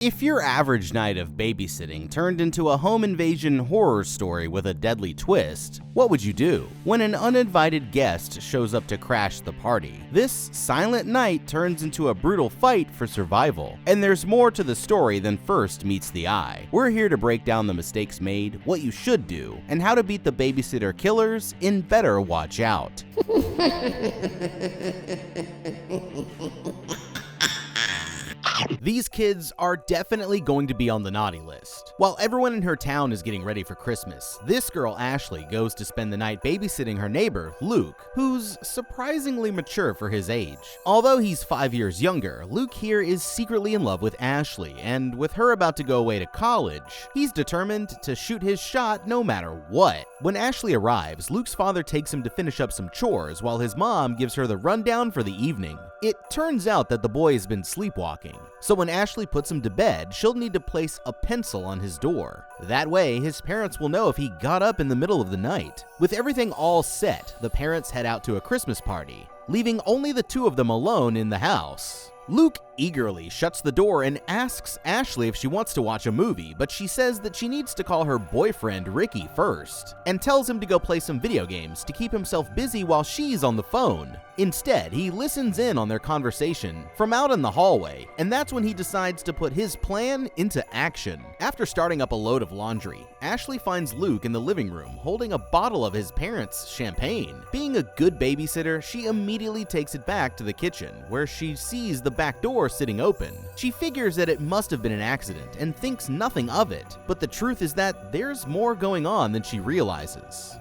If your average night of babysitting turned into a home invasion horror story with a deadly twist, what would you do? When an uninvited guest shows up to crash the party, this silent night turns into a brutal fight for survival. And there's more to the story than first meets the eye. We're here to break down the mistakes made, what you should do, and how to beat the babysitter killers in Better Watch Out. These kids are definitely going to be on the naughty list. While everyone in her town is getting ready for Christmas, this girl Ashley goes to spend the night babysitting her neighbor, Luke, who's surprisingly mature for his age. Although he's 5 years younger, Luke here is secretly in love with Ashley, and with her about to go away to college, he's determined to shoot his shot no matter what. When Ashley arrives, Luke's father takes him to finish up some chores while his mom gives her the rundown for the evening. It turns out that the boy has been sleepwalking, so when Ashley puts him to bed, she'll need to place a pencil on his door. That way, his parents will know if he got up in the middle of the night. With everything all set, the parents head out to a Christmas party, leaving only the two of them alone in the house. Luke eagerly shuts the door and asks Ashley if she wants to watch a movie, but she says that she needs to call her boyfriend Ricky first, and tells him to go play some video games to keep himself busy while she's on the phone. Instead, he listens in on their conversation from out in the hallway, and that's when he decides to put his plan into action. After starting up a load of laundry, Ashley finds Luke in the living room holding a bottle of his parents' champagne. Being a good babysitter, she immediately takes it back to the kitchen, where she sees the back door sitting open. She figures that it must have been an accident and thinks nothing of it, but the truth is that there's more going on than she realizes.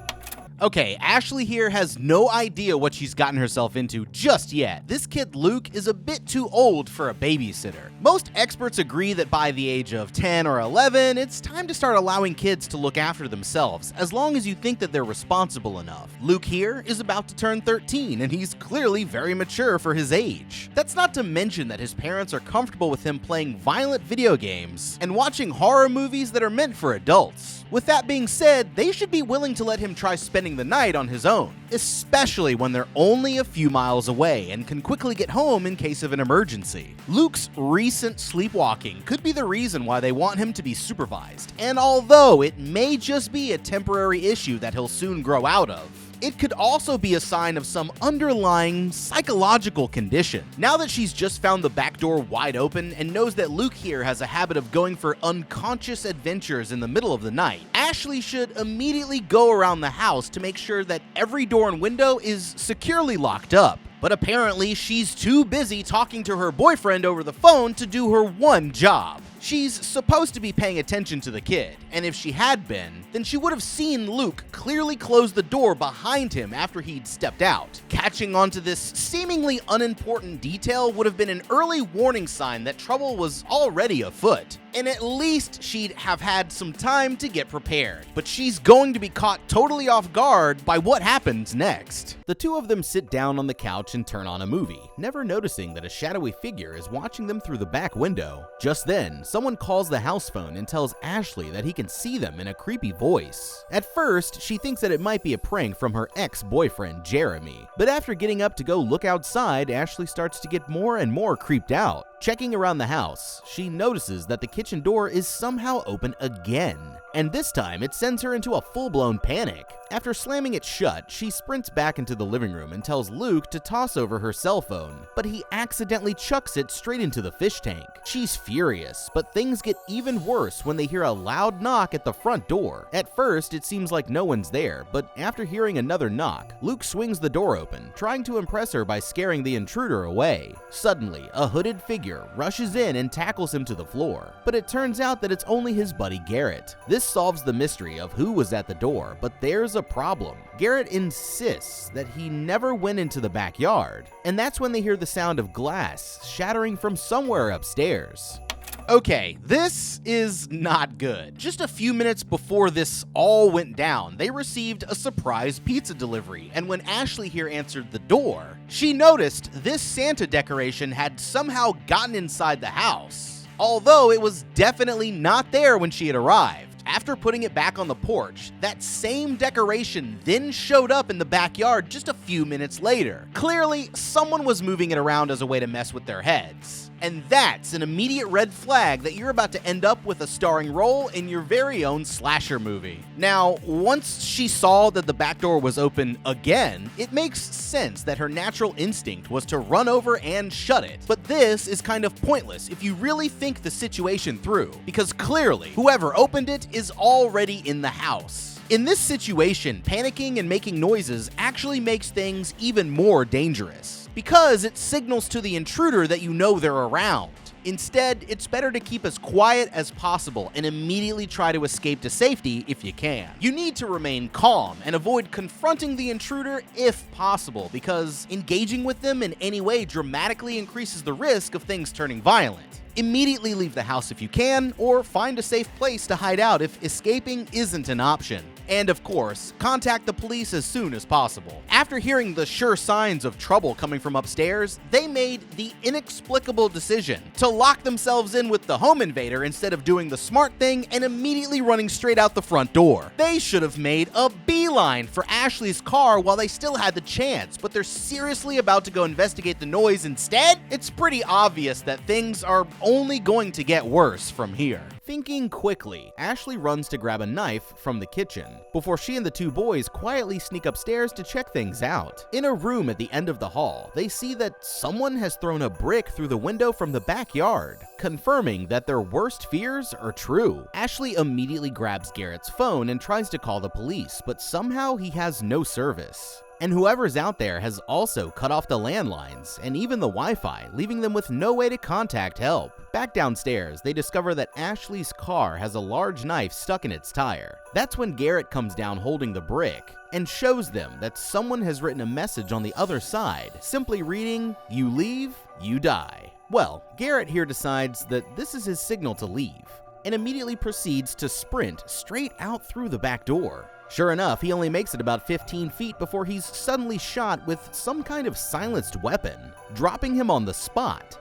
Okay, Ashley here has no idea what she's gotten herself into just yet. This kid Luke is a bit too old for a babysitter. Most experts agree that by the age of 10 or 11, it's time to start allowing kids to look after themselves, as long as you think that they're responsible enough. Luke here is about to turn 13, and he's clearly very mature for his age. That's not to mention that his parents are comfortable with him playing violent video games and watching horror movies that are meant for adults. With that being said, they should be willing to let him try spending the night on his own, especially when they're only a few miles away and can quickly get home in case of an emergency. Luke's recent sleepwalking could be the reason why they want him to be supervised, and although it may just be a temporary issue that he'll soon grow out of, it could also be a sign of some underlying psychological condition. Now that she's just found the back door wide open and knows that Luke here has a habit of going for unconscious adventures in the middle of the night, Ashley should immediately go around the house to make sure that every door and window is securely locked up. But apparently she's too busy talking to her boyfriend over the phone to do her one job. She's supposed to be paying attention to the kid, and if she had been, then she would have seen Luke clearly close the door behind him after he'd stepped out. Catching onto this seemingly unimportant detail would have been an early warning sign that trouble was already afoot, and at least she'd have had some time to get prepared. But she's going to be caught totally off guard by what happens next. The two of them sit down on the couch and turn on a movie, never noticing that a shadowy figure is watching them through the back window. Just then, someone calls the house phone and tells Ashley that he can see them in a creepy voice. At first, she thinks that it might be a prank from her ex-boyfriend, Jeremy. But after getting up to go look outside, Ashley starts to get more and more creeped out. Checking around the house, she notices that the kitchen door is somehow open again, and this time it sends her into a full-blown panic. After slamming it shut, she sprints back into the living room and tells Luke to toss over her cell phone, but he accidentally chucks it straight into the fish tank. She's furious, but things get even worse when they hear a loud knock at the front door. At first, it seems like no one's there, but after hearing another knock, Luke swings the door open, trying to impress her by scaring the intruder away. Suddenly, a hooded figure rushes in and tackles him to the floor, but it turns out that it's only his buddy Garrett. This solves the mystery of who was at the door, but there's a problem. Garrett insists that he never went into the backyard, and that's when they hear the sound of glass shattering from somewhere upstairs. Okay, this is not good. Just a few minutes before this all went down, they received a surprise pizza delivery, and when Ashley here answered the door, she noticed this Santa decoration had somehow gotten inside the house, although it was definitely not there when she had arrived. After putting it back on the porch, that same decoration then showed up in the backyard just a few minutes later. Clearly, someone was moving it around as a way to mess with their heads. And that's an immediate red flag that you're about to end up with a starring role in your very own slasher movie. Now, once she saw that the back door was open again, it makes sense that her natural instinct was to run over and shut it. But this is kind of pointless if you really think the situation through, because clearly, whoever opened it is already in the house. In this situation, panicking and making noises actually makes things even more dangerous, because it signals to the intruder that you know they're around. Instead, it's better to keep as quiet as possible and immediately try to escape to safety if you can. You need to remain calm and avoid confronting the intruder if possible, because engaging with them in any way dramatically increases the risk of things turning violent. Immediately leave the house if you can, or find a safe place to hide out if escaping isn't an option. And of course, contact the police as soon as possible. After hearing the sure signs of trouble coming from upstairs, they made the inexplicable decision to lock themselves in with the home invader instead of doing the smart thing and immediately running straight out the front door. They should have made a beeline for Ashley's car while they still had the chance, but they're seriously about to go investigate the noise instead? It's pretty obvious that things are only going to get worse from here. Thinking quickly, Ashley runs to grab a knife from the kitchen before she and the two boys quietly sneak upstairs to check things out. In a room at the end of the hall, they see that someone has thrown a brick through the window from the backyard, confirming that their worst fears are true. Ashley immediately grabs Garrett's phone and tries to call the police, but somehow he has no service. And whoever's out there has also cut off the landlines and even the Wi-Fi, leaving them with no way to contact help. Back downstairs, they discover that Ashley's car has a large knife stuck in its tire. That's when Garrett comes down holding the brick and shows them that someone has written a message on the other side, simply reading, "You leave, you die." Well, Garrett here decides that this is his signal to leave, and immediately proceeds to sprint straight out through the back door. Sure enough, he only makes it about 15 feet before he's suddenly shot with some kind of silenced weapon, dropping him on the spot.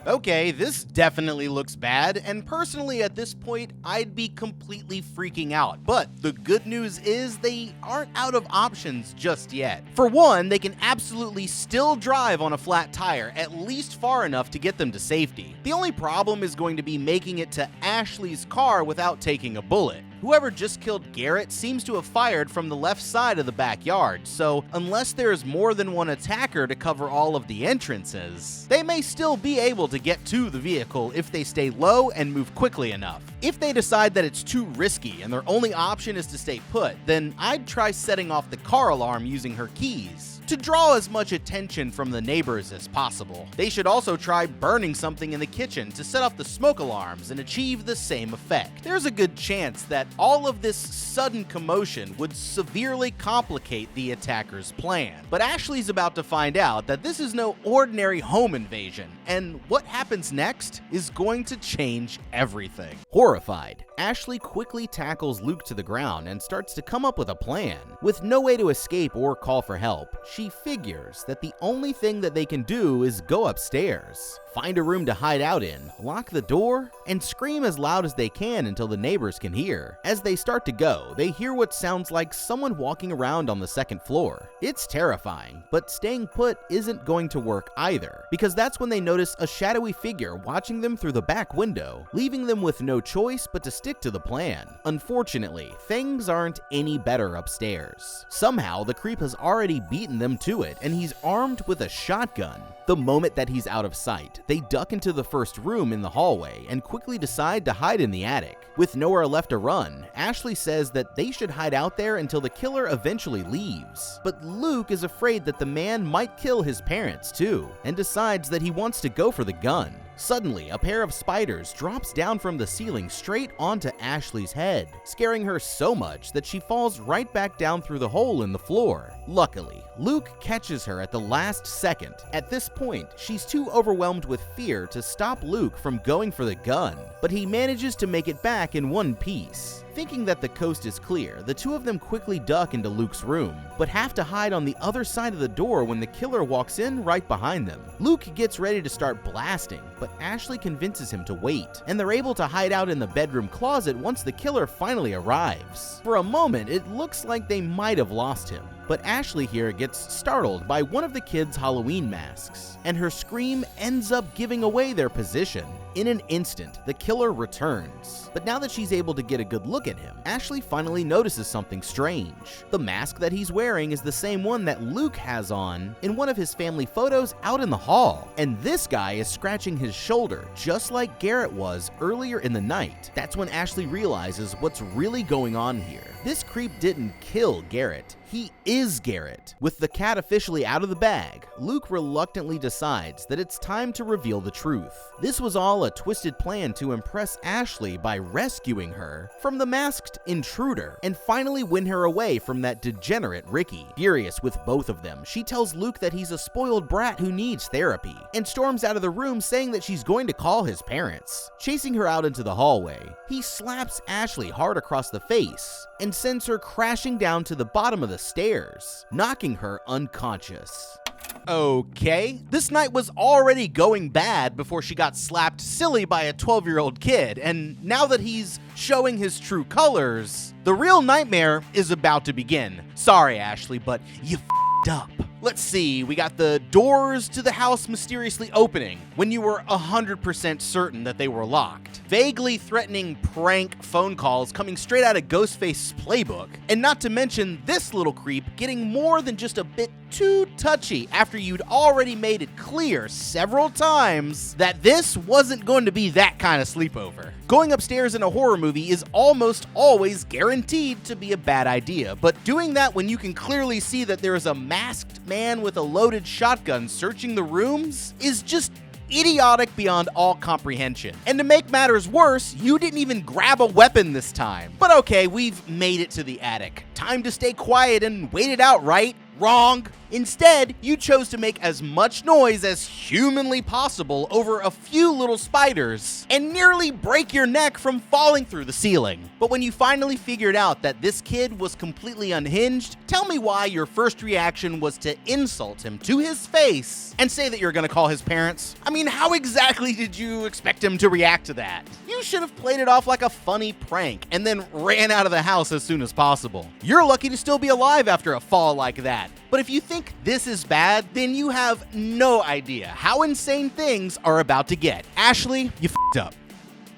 Okay, this definitely looks bad, and personally at this point, I'd be completely freaking out. But the good news is they aren't out of options just yet. For one, they can absolutely still drive on a flat tire, at least far enough to get them to safety. The only problem is going to be making it to Ashley's car without taking a bullet. Whoever just killed Garrett seems to have fired from the left side of the backyard, so unless there's more than one attacker to cover all of the entrances, they may still be able to get to the vehicle if they stay low and move quickly enough. If they decide that it's too risky and their only option is to stay put, then I'd try setting off the car alarm using her keys to draw as much attention from the neighbors as possible. They should also try burning something in the kitchen to set off the smoke alarms and achieve the same effect. There's a good chance that all of this sudden commotion would severely complicate the attacker's plan. But Ashley's about to find out that this is no ordinary home invasion, and what happens next is going to change everything. Horrified, Ashley quickly tackles Luke to the ground and starts to come up with a plan. With no way to escape or call for help, she figures that the only thing that they can do is go upstairs, find a room to hide out in, lock the door, and scream as loud as they can until the neighbors can hear. As they start to go, they hear what sounds like someone walking around on the second floor. It's terrifying, but staying put isn't going to work either, because that's when they notice a shadowy figure watching them through the back window, leaving them with no choice but to stick to the plan. Unfortunately, things aren't any better upstairs. Somehow, the creep has already beaten them to it, and he's armed with a shotgun. The moment that he's out of sight, they duck into the first room in the hallway and quickly decide to hide in the attic. With nowhere left to run, Ashley says that they should hide out there until the killer eventually leaves. But Luke is afraid that the man might kill his parents too, and decides that he wants to go for the gun. Suddenly, a pair of spiders drops down from the ceiling straight onto Ashley's head, scaring her so much that she falls right back down through the hole in the floor. Luckily, Luke catches her at the last second. At this point, she's too overwhelmed with fear to stop Luke from going for the gun, but he manages to make it back in one piece. Thinking that the coast is clear, the two of them quickly duck into Luke's room, but have to hide on the other side of the door when the killer walks in right behind them. Luke gets ready to start blasting, but Ashley convinces him to wait, and they're able to hide out in the bedroom closet once the killer finally arrives. For a moment, it looks like they might have lost him, But Ashley here gets startled by one of the kids' Halloween masks, and her scream ends up giving away their position. In an instant, the killer returns. But now that she's able to get a good look at him, Ashley finally notices something strange. The mask that he's wearing is the same one that Luke has on in one of his family photos out in the hall. And this guy is scratching his shoulder, just like Garrett was earlier in the night. That's when Ashley realizes what's really going on here. This creep didn't kill Garrett. He is Garrett. With the cat officially out of the bag, Luke reluctantly decides that it's time to reveal the truth. This was all a twisted plan to impress Ashley by rescuing her from the masked intruder and finally win her away from that degenerate Ricky. Furious with both of them, she tells Luke that he's a spoiled brat who needs therapy and storms out of the room saying that she's going to call his parents. Chasing her out into the hallway, he slaps Ashley hard across the face and sends her crashing down to the bottom of the stairs, knocking her unconscious. Okay, this night was already going bad before she got slapped silly by a 12-year-old kid, and now that he's showing his true colors, the real nightmare is about to begin. Sorry, Ashley, but you f***ed up. Let's see, we got the doors to the house mysteriously opening when you were 100% certain that they were locked. Vaguely threatening prank phone calls coming straight out of Ghostface's playbook. And not to mention this little creep getting more than just a bit too touchy after you'd already made it clear several times that this wasn't going to be that kind of sleepover. Going upstairs in a horror movie is almost always guaranteed to be a bad idea, but doing that when you can clearly see that there is a masked man with a loaded shotgun searching the rooms is just idiotic beyond all comprehension. And to make matters worse, you didn't even grab a weapon this time. But okay, we've made it to the attic. Time to stay quiet and wait it out, right? Wrong. Instead, you chose to make as much noise as humanly possible over a few little spiders and nearly break your neck from falling through the ceiling. But when you finally figured out that this kid was completely unhinged, tell me why your first reaction was to insult him to his face and say that you're gonna call his parents. I mean, how exactly did you expect him to react to that? You should have played it off like a funny prank and then ran out of the house as soon as possible. You're lucky to still be alive after a fall like that. But if you think this is bad, then you have no idea how insane things are about to get. Ashley, you f***ed up.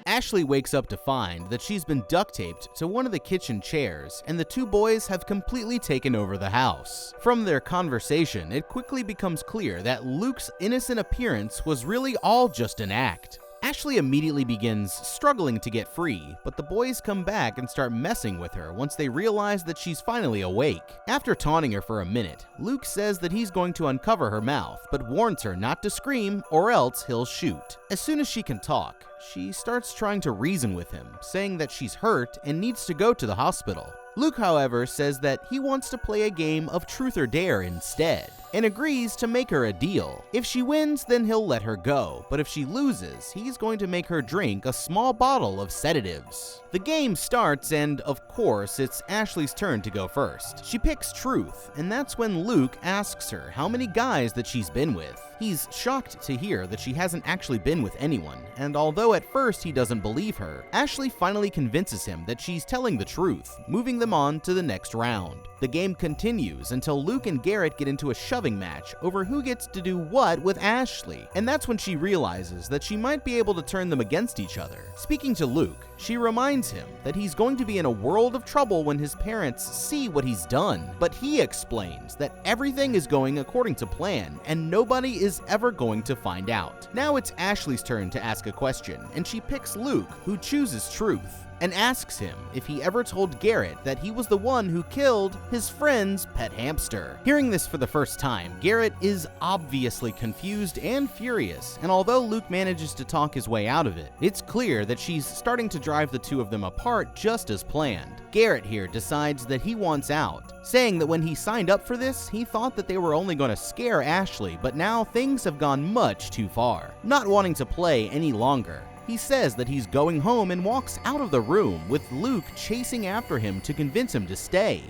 Ashley wakes up to find that she's been duct taped to one of the kitchen chairs, and the two boys have completely taken over the house. From their conversation, it quickly becomes clear that Luke's innocent appearance was really all just an act. Ashley immediately begins struggling to get free, but the boys come back and start messing with her once they realize that she's finally awake. After taunting her for a minute, Luke says that he's going to uncover her mouth, but warns her not to scream or else he'll shoot. As soon as she can talk, she starts trying to reason with him, saying that she's hurt and needs to go to the hospital. Luke, however, says that he wants to play a game of truth or dare instead, and agrees to make her a deal. If she wins, then he'll let her go, but if she loses, he's going to make her drink a small bottle of sedatives. The game starts, and of course, it's Ashley's turn to go first. She picks truth, and that's when Luke asks her how many guys that she's been with. He's shocked to hear that she hasn't actually been with anyone, and although at first he doesn't believe her, Ashley finally convinces him that she's telling the truth, moving them on to the next round. The game continues until Luke and Garrett get into a shoving match over who gets to do what with Ashley, and that's when she realizes that she might be able to turn them against each other. Speaking to Luke, she reminds him that he's going to be in a world of trouble when his parents see what he's done, but he explains that everything is going according to plan and nobody is ever going to find out. Now it's Ashley's turn to ask a question, and she picks Luke, who chooses truth, and asks him if he ever told Garrett that he was the one who killed his friend's pet hamster. Hearing this for the first time, Garrett is obviously confused and furious, and although Luke manages to talk his way out of it, it's clear that she's starting to drive the two of them apart just as planned. Garrett here decides that he wants out, saying that when he signed up for this, he thought that they were only going to scare Ashley, but now things have gone much too far. Not wanting to play any longer, he says that he's going home and walks out of the room, with Luke chasing after him to convince him to stay.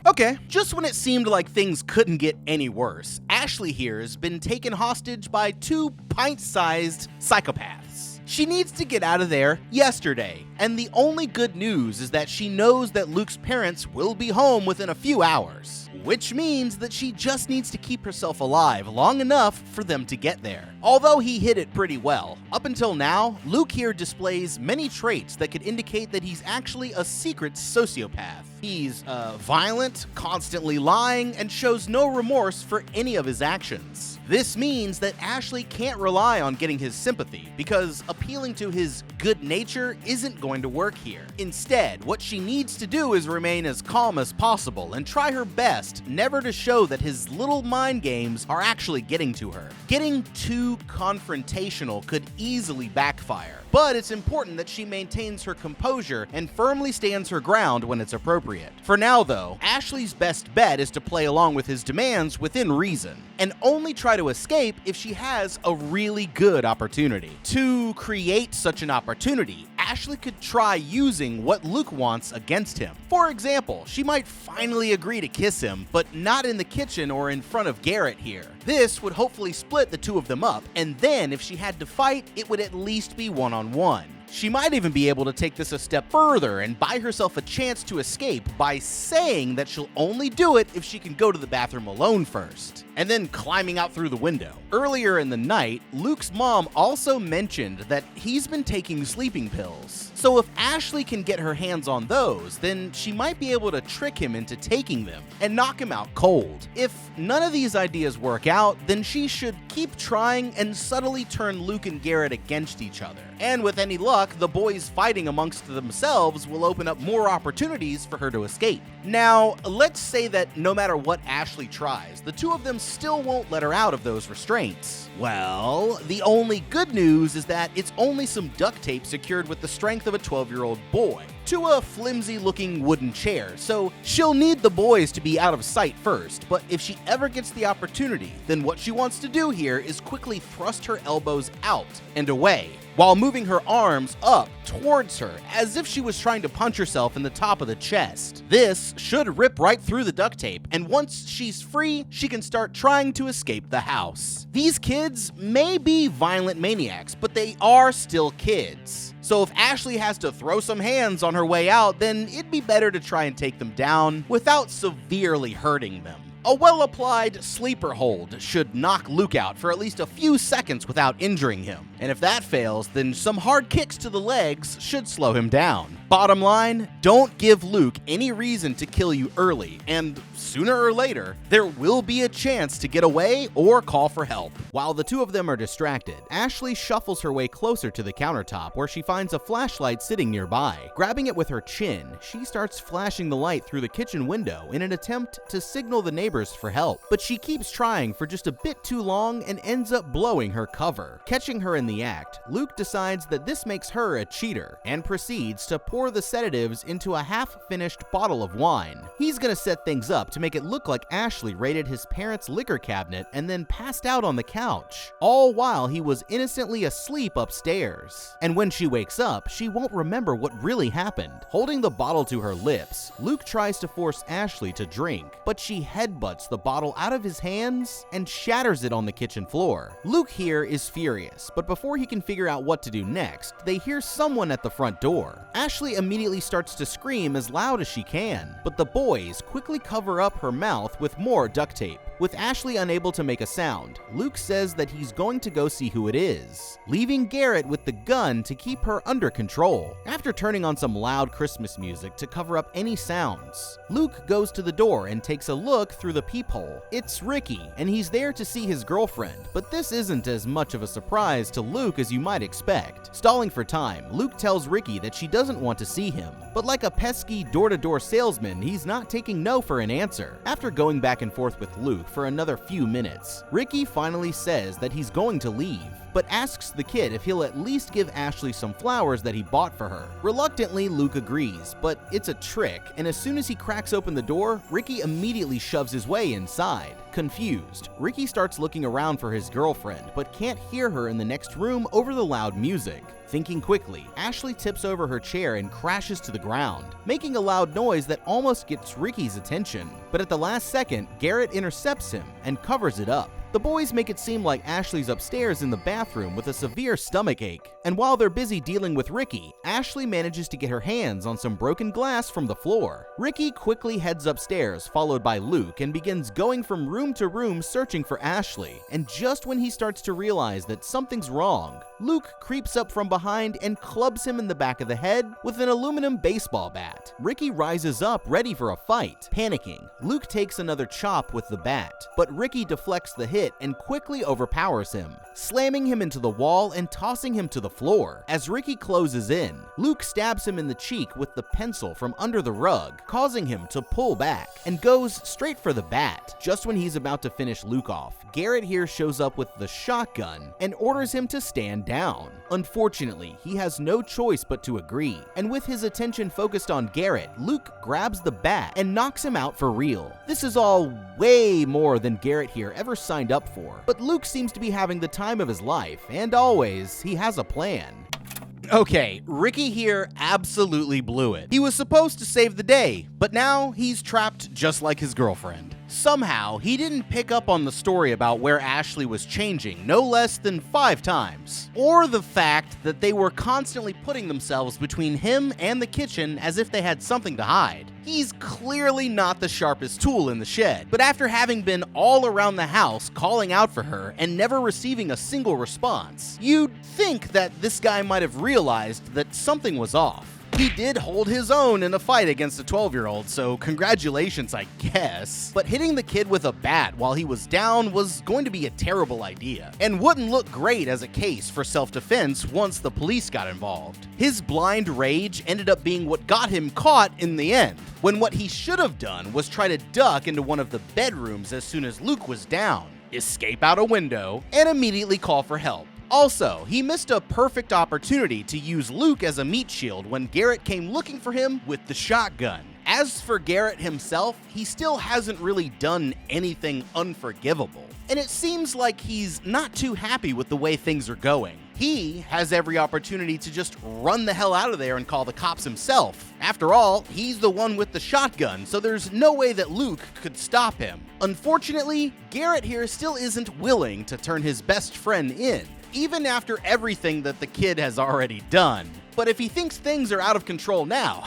Okay, just when it seemed like things couldn't get any worse, Ashley here has been taken hostage by two pint-sized psychopaths. She needs to get out of there yesterday, and the only good news is that she knows that Luke's parents will be home within a few hours. which means that she just needs to keep herself alive long enough for them to get there. Although he hid it pretty well, up until now, Luke here displays many traits that could indicate that he's actually a secret sociopath. He's violent, constantly lying, and shows no remorse for any of his actions. This means that Ashley can't rely on getting his sympathy, because appealing to his good nature isn't going to work here. Instead, what she needs to do is remain as calm as possible and try her best never to show that his little mind games are actually getting to her. Getting too confrontational could easily backfire, but it's important that she maintains her composure and firmly stands her ground when it's appropriate. For now though, Ashley's best bet is to play along with his demands within reason, and only try to escape if she has a really good opportunity. To create such an opportunity, Ashley could try using what Luke wants against him. For example, she might finally agree to kiss him, but not in the kitchen or in front of Garrett here. This would hopefully split the two of them up, and then if she had to fight, it would at least be one-on-one. She might even be able to take this a step further and buy herself a chance to escape by saying that she'll only do it if she can go to the bathroom alone first, and then climbing out through the window. Earlier in the night, Luke's mom also mentioned that he's been taking sleeping pills. So if Ashley can get her hands on those, then she might be able to trick him into taking them and knock him out cold. If none of these ideas work out, then she should keep trying and subtly turn Luke and Garrett against each other. And with any luck, the boys fighting amongst themselves will open up more opportunities for her to escape. Now, let's say that no matter what Ashley tries, the two of them still won't let her out of those restraints. Well, the only good news is that it's only some duct tape secured with the strength of a 12-year-old boy to a flimsy-looking wooden chair, so she'll need the boys to be out of sight first, but if she ever gets the opportunity, then what she wants to do here is quickly thrust her elbows out and away, while moving her arms up towards her, as if she was trying to punch herself in the top of the chest. This should rip right through the duct tape, and once she's free, she can start trying to escape the house. These kids may be violent maniacs, but they are still kids. So if Ashley has to throw some hands on her way out, then it'd be better to try and take them down without severely hurting them. A well-applied sleeper hold should knock Luke out for at least a few seconds without injuring him. And if that fails, then some hard kicks to the legs should slow him down. Bottom line, don't give Luke any reason to kill you early, and sooner or later, there will be a chance to get away or call for help. While the two of them are distracted, Ashley shuffles her way closer to the countertop where she finds a flashlight sitting nearby. Grabbing it with her chin, she starts flashing the light through the kitchen window in an attempt to signal the neighbors for help, but she keeps trying for just a bit too long and ends up blowing her cover. Catching her in the act, Luke decides that this makes her a cheater and proceeds to pour the sedatives into a half-finished bottle of wine. He's gonna set things up to make it look like Ashley raided his parents' liquor cabinet and then passed out on the couch, all while he was innocently asleep upstairs. And when she wakes up, she won't remember what really happened. Holding the bottle to her lips, Luke tries to force Ashley to drink, but she headbutts the bottle out of his hands and shatters it on the kitchen floor. Luke here is furious, but before he can figure out what to do next, they hear someone at the front door. Ashley immediately starts to scream as loud as she can, but the boys quickly cover up her mouth with more duct tape. With Ashley unable to make a sound, Luke says that he's going to go see who it is, leaving Garrett with the gun to keep her under control. After turning on some loud Christmas music to cover up any sounds, Luke goes to the door and takes a look through the peephole. It's Ricky, and he's there to see his girlfriend, but this isn't as much of a surprise to Luke as you might expect. Stalling for time, Luke tells Ricky that she doesn't want to see him, but like a pesky door-to-door salesman, he's not taking no for an answer. After going back and forth with Luke for another few minutes, Ricky finally says that he's going to leave, but asks the kid if he'll at least give Ashley some flowers that he bought for her. Reluctantly, Luke agrees, but it's a trick, and as soon as he cracks open the door, Ricky immediately shoves his way inside. Confused, Ricky starts looking around for his girlfriend, but can't hear her in the next room over the loud music. Thinking quickly, Ashley tips over her chair and crashes to the ground, making a loud noise that almost gets Ricky's attention. But at the last second, Garrett intercepts him and covers it up. The boys make it seem like Ashley's upstairs in the bathroom with a severe stomach ache, and while they're busy dealing with Ricky, Ashley manages to get her hands on some broken glass from the floor. Ricky quickly heads upstairs, followed by Luke, and begins going from room to room searching for Ashley, and just when he starts to realize that something's wrong, Luke creeps up from behind and clubs him in the back of the head with an aluminum baseball bat. Ricky rises up, ready for a fight. Panicking, Luke takes another chop with the bat, but Ricky deflects the hit and quickly overpowers him, slamming him into the wall and tossing him to the floor. As Ricky closes in, Luke stabs him in the cheek with the pencil from under the rug, causing him to pull back, and goes straight for the bat. Just when he's about to finish Luke off, Garrett here shows up with the shotgun and orders him to stand down. Unfortunately, he has no choice but to agree, and with his attention focused on Garrett, Luke grabs the bat and knocks him out for real. This is all way more than Garrett here ever signed up for, but Luke seems to be having the time of his life, and always, he has a plan. Okay, Ricky here absolutely blew it. He was supposed to save the day, but now he's trapped just like his girlfriend. Somehow, he didn't pick up on the story about where Ashley was changing no less than 5 times, or the fact that they were constantly putting themselves between him and the kitchen as if they had something to hide. He's clearly not the sharpest tool in the shed, but after having been all around the house calling out for her and never receiving a single response, you'd think that this guy might have realized that something was off. He did hold his own in a fight against a 12-year-old, so congratulations, I guess. But hitting the kid with a bat while he was down was going to be a terrible idea, and wouldn't look great as a case for self-defense once the police got involved. His blind rage ended up being what got him caught in the end, when what he should have done was try to duck into one of the bedrooms as soon as Luke was down, escape out a window, and immediately call for help. Also, he missed a perfect opportunity to use Luke as a meat shield when Garrett came looking for him with the shotgun. As for Garrett himself, he still hasn't really done anything unforgivable, and it seems like he's not too happy with the way things are going. He has every opportunity to just run the hell out of there and call the cops himself. After all, he's the one with the shotgun, so there's no way that Luke could stop him. Unfortunately, Garrett here still isn't willing to turn his best friend in, even after everything that the kid has already done. But if he thinks things are out of control now,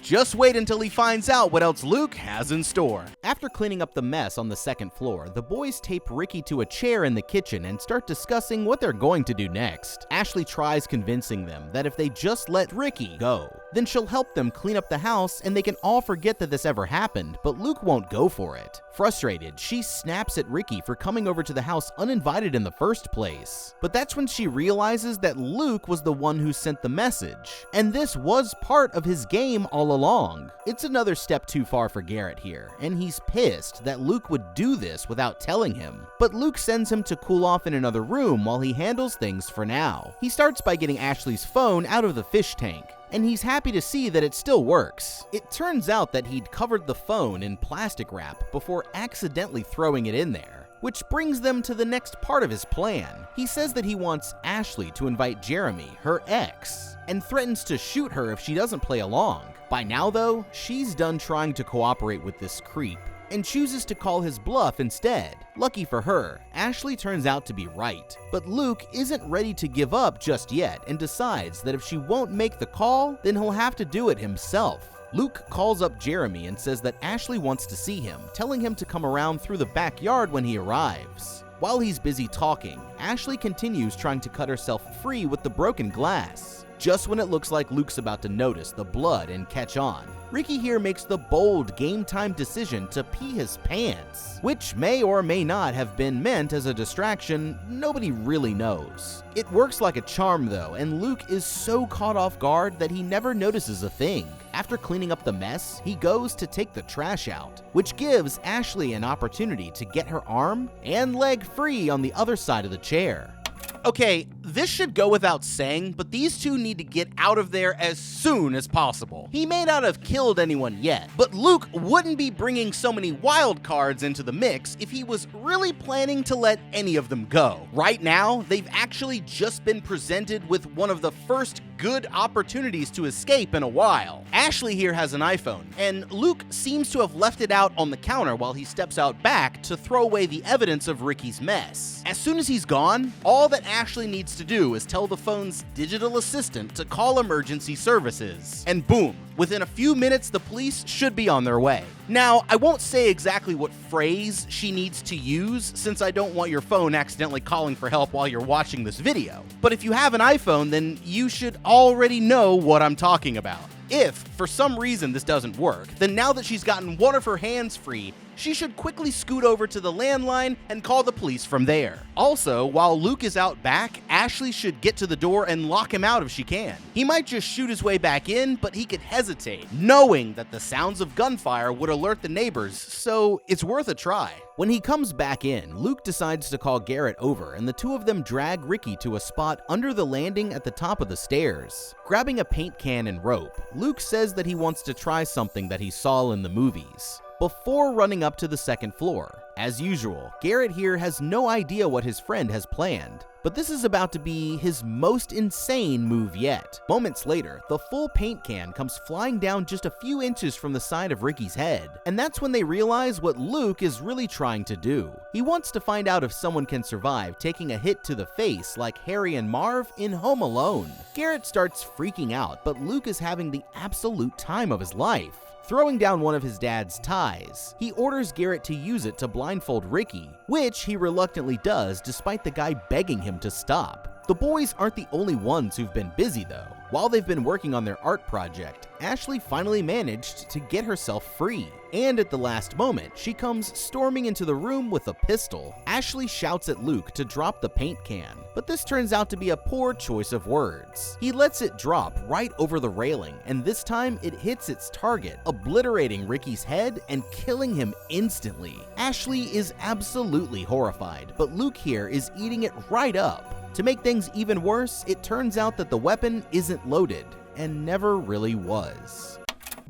just wait until he finds out what else Luke has in store. After cleaning up the mess on the second floor, the boys tape Ricky to a chair in the kitchen and start discussing what they're going to do next. Ashley tries convincing them that if they just let Ricky go, then she'll help them clean up the house and they can all forget that this ever happened, but Luke won't go for it. Frustrated, she snaps at Ricky for coming over to the house uninvited in the first place. But that's when she realizes that Luke was the one who sent the message, and this was part of his game all along. It's another step too far for Garrett here, and he's pissed that Luke would do this without telling him. But Luke sends him to cool off in another room while he handles things for now. He starts by getting Ashley's phone out of the fish tank, and he's happy to see that it still works. It turns out that he'd covered the phone in plastic wrap before accidentally throwing it in there, which brings them to the next part of his plan. He says that he wants Ashley to invite Jeremy, her ex, and threatens to shoot her if she doesn't play along. By now though, she's done trying to cooperate with this creep and chooses to call his bluff instead. Lucky for her, Ashley turns out to be right, but Luke isn't ready to give up just yet and decides that if she won't make the call, then he'll have to do it himself. Luke calls up Jeremy and says that Ashley wants to see him, telling him to come around through the backyard when he arrives. While he's busy talking, Ashley continues trying to cut herself free with the broken glass. Just when it looks like Luke's about to notice the blood and catch on, Ricky here makes the bold game-time decision to pee his pants, which may or may not have been meant as a distraction, nobody really knows. It works like a charm though, and Luke is so caught off guard that he never notices a thing. After cleaning up the mess, he goes to take the trash out, which gives Ashley an opportunity to get her arm and leg free on the other side of the chair. Okay, this should go without saying, but these two need to get out of there as soon as possible. He may not have killed anyone yet, but Luke wouldn't be bringing so many wild cards into the mix if he was really planning to let any of them go. Right now, they've actually just been presented with one of the first good opportunities to escape in a while. Ashley here has an iPhone, and Luke seems to have left it out on the counter while he steps out back to throw away the evidence of Ricky's mess. As soon as he's gone, all that Ashley needs to do is tell the phone's digital assistant to call emergency services. And boom, within a few minutes, the police should be on their way. Now, I won't say exactly what phrase she needs to use since I don't want your phone accidentally calling for help while you're watching this video. But if you have an iPhone, then you should already know what I'm talking about. If, for some reason, this doesn't work, then now that she's gotten one of her hands free, she should quickly scoot over to the landline and call the police from there. Also, while Luke is out back, Ashley should get to the door and lock him out if she can. He might just shoot his way back in, but he could hesitate, knowing that the sounds of gunfire would alert the neighbors, so it's worth a try. When he comes back in, Luke decides to call Garrett over, and the two of them drag Ricky to a spot under the landing at the top of the stairs. Grabbing a paint can and rope, Luke says that he wants to try something that he saw in the movies before running up to the second floor. As usual, Garrett here has no idea what his friend has planned, but this is about to be his most insane move yet. Moments later, the full paint can comes flying down just a few inches from the side of Ricky's head, and that's when they realize what Luke is really trying to do. He wants to find out if someone can survive taking a hit to the face like Harry and Marv in Home Alone. Garrett starts freaking out, but Luke is having the absolute time of his life. Throwing down one of his dad's ties, he orders Garrett to use it to blindfold Ricky, which he reluctantly does despite the guy begging him to stop. The boys aren't the only ones who've been busy though. While they've been working on their art project, Ashley finally managed to get herself free. And at the last moment, she comes storming into the room with a pistol. Ashley shouts at Luke to drop the paint can, but this turns out to be a poor choice of words. He lets it drop right over the railing, and this time it hits its target, obliterating Ricky's head and killing him instantly. Ashley is absolutely horrified, but Luke here is eating it right up. To make things even worse, it turns out that the weapon isn't loaded, and never really was.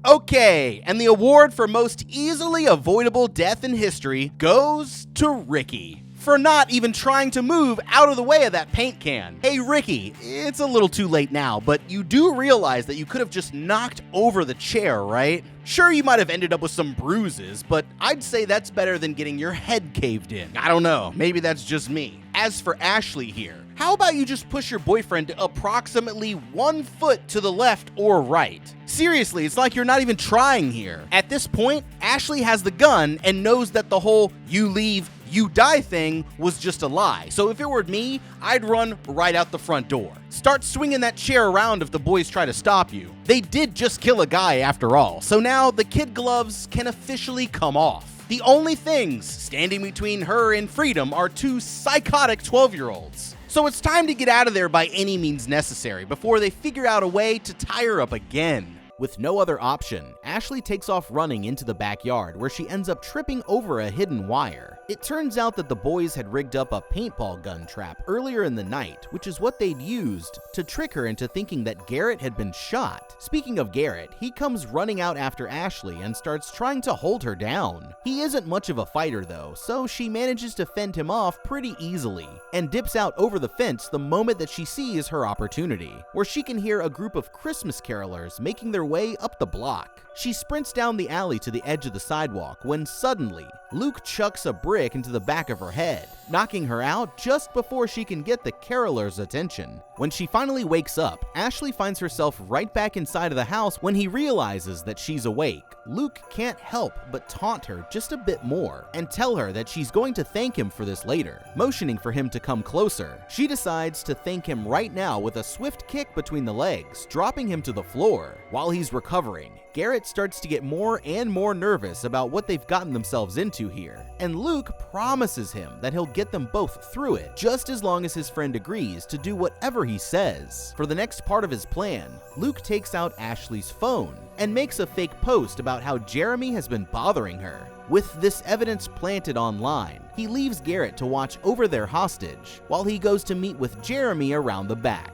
Okay, and the award for most easily avoidable death in history goes to Ricky, for not even trying to move out of the way of that paint can. Hey Ricky, it's a little too late now, but you do realize that you could have just knocked over the chair, right? Sure, you might have ended up with some bruises, but I'd say that's better than getting your head caved in. I don't know, maybe that's just me. As for Ashley here, how about you just push your boyfriend approximately 1 foot to the left or right? Seriously, it's like you're not even trying here. At this point, Ashley has the gun and knows that the whole you leave, you die thing was just a lie. So if it were me, I'd run right out the front door. Start swinging that chair around if the boys try to stop you. They did just kill a guy after all, so now the kid gloves can officially come off. The only things standing between her and freedom are two psychotic 12-year-olds. So it's time to get out of there by any means necessary before they figure out a way to tie her up again. With no other option, Ashley takes off running into the backyard where she ends up tripping over a hidden wire. It turns out that the boys had rigged up a paintball gun trap earlier in the night, which is what they'd used to trick her into thinking that Garrett had been shot. Speaking of Garrett, he comes running out after Ashley and starts trying to hold her down. He isn't much of a fighter though, so she manages to fend him off pretty easily, and dips out over the fence the moment that she sees her opportunity, where she can hear a group of Christmas carolers making their way up the block. She sprints down the alley to the edge of the sidewalk when suddenly, Luke chucks a brick into the back of her head, knocking her out just before she can get the carolers' attention. When she finally wakes up, Ashley finds herself right back inside of the house when he realizes that she's awake. Luke can't help but taunt her just a bit more and tell her that she's going to thank him for this later, motioning for him to come closer. She decides to thank him right now with a swift kick between the legs, dropping him to the floor. While he's recovering, Garrett starts to get more and more nervous about what they've gotten themselves into here, and Luke promises him that he'll get them both through it, just as long as his friend agrees to do whatever he says. For the next part of his plan, Luke takes out Ashley's phone and makes a fake post about how Jeremy has been bothering her. With this evidence planted online, he leaves Garrett to watch over their hostage while he goes to meet with Jeremy around the back.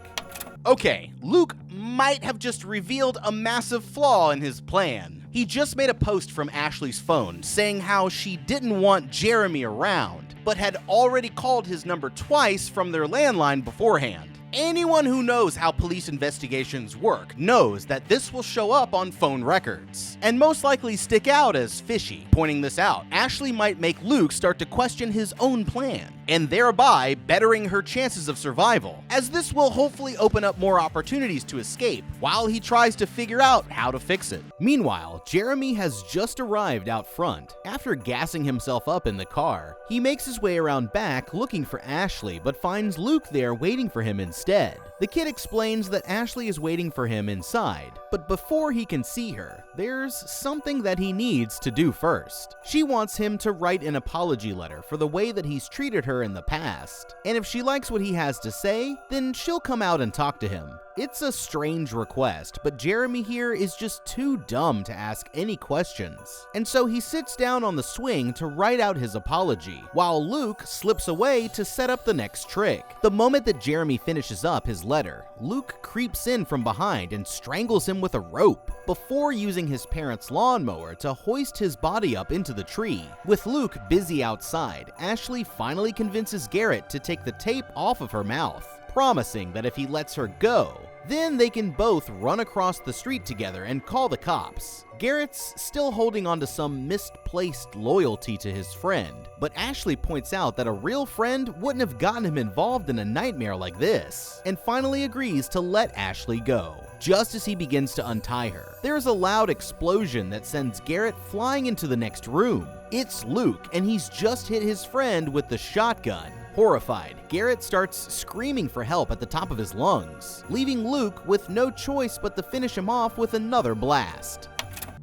Okay, Luke might have just revealed a massive flaw in his plan. He just made a post from Ashley's phone saying how she didn't want Jeremy around, but had already called his number twice from their landline beforehand. Anyone who knows how police investigations work knows that this will show up on phone records, and most likely stick out as fishy. Pointing this out, Ashley might make Luke start to question his own plan, and thereby bettering her chances of survival, as this will hopefully open up more opportunities to escape while he tries to figure out how to fix it. Meanwhile, Jeremy has just arrived out front. After gassing himself up in the car, he makes his way around back looking for Ashley, but finds Luke there waiting for him instead. The kid explains that Ashley is waiting for him inside, but before he can see her, there's something that he needs to do first. She wants him to write an apology letter for the way that he's treated her in the past, and if she likes what he has to say, then she'll come out and talk to him. It's a strange request, but Jeremy here is just too dumb to ask any questions, and so he sits down on the swing to write out his apology, while Luke slips away to set up the next trick. The moment that Jeremy finishes up his letter, Luke creeps in from behind and strangles him with a rope, before using his parents' lawnmower to hoist his body up into the tree. With Luke busy outside, Ashley finally convinces Garrett to take the tape off of her mouth, promising that if he lets her go, then they can both run across the street together and call the cops. Garrett's still holding on to some misplaced loyalty to his friend, but Ashley points out that a real friend wouldn't have gotten him involved in a nightmare like this, and finally agrees to let Ashley go. Just as he begins to untie her, there's a loud explosion that sends Garrett flying into the next room. It's Luke, and he's just hit his friend with the shotgun. Horrified, Garrett starts screaming for help at the top of his lungs, leaving Luke with no choice but to finish him off with another blast.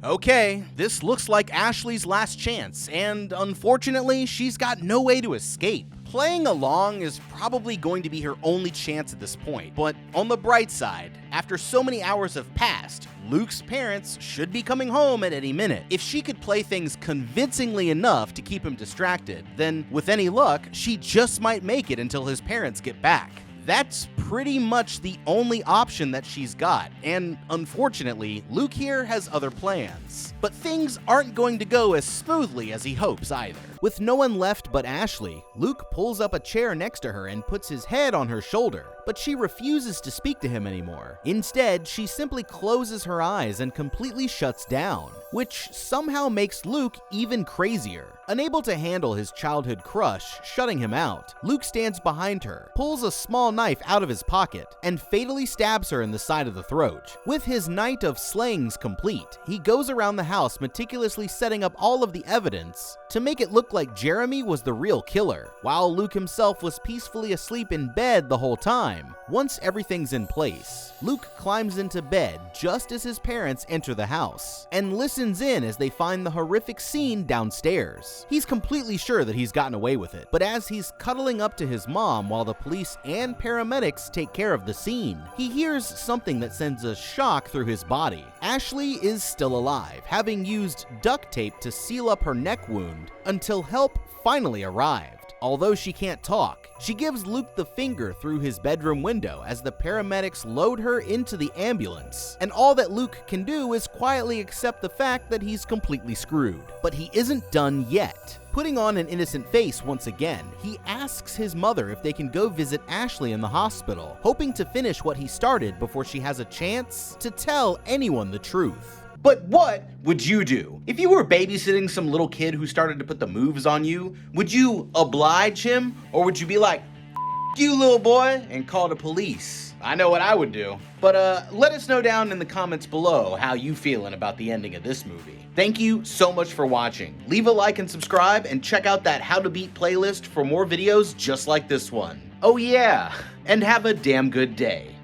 Okay, this looks like Ashley's last chance, and unfortunately, she's got no way to escape. Playing along is probably going to be her only chance at this point, but on the bright side, after so many hours have passed, Luke's parents should be coming home at any minute. If she could play things convincingly enough to keep him distracted, then with any luck, she just might make it until his parents get back. That's pretty much the only option that she's got, and unfortunately, Luke here has other plans. But things aren't going to go as smoothly as he hopes either. With no one left but Ashley, Luke pulls up a chair next to her and puts his head on her shoulder, but she refuses to speak to him anymore. Instead, she simply closes her eyes and completely shuts down, which somehow makes Luke even crazier. Unable to handle his childhood crush shutting him out, Luke stands behind her, pulls a small knife out of his pocket, and fatally stabs her in the side of the throat. With his night of slayings complete, he goes around the house meticulously setting up all of the evidence to make it look like Jeremy was the real killer, while Luke himself was peacefully asleep in bed the whole time. Once everything's in place, Luke climbs into bed just as his parents enter the house, and listens in as they find the horrific scene downstairs. He's completely sure that he's gotten away with it, but as he's cuddling up to his mom while the police and paramedics take care of the scene, he hears something that sends a shock through his body. Ashley is still alive, having used duct tape to seal up her neck wound until help finally arrived. Although she can't talk, she gives Luke the finger through his bedroom window as the paramedics load her into the ambulance, and all that Luke can do is quietly accept the fact that he's completely screwed. But he isn't done yet. Putting on an innocent face once again, he asks his mother if they can go visit Ashley in the hospital, hoping to finish what he started before she has a chance to tell anyone the truth. But what would you do? If you were babysitting some little kid who started to put the moves on you, would you oblige him? Or would you be like, "F you, little boy," and call the police? I know what I would do. But let us know down in the comments below how you feeling about the ending of this movie. Thank you so much for watching. Leave a like and subscribe, and check out that How to Beat playlist for more videos just like this one. Oh yeah, and have a damn good day.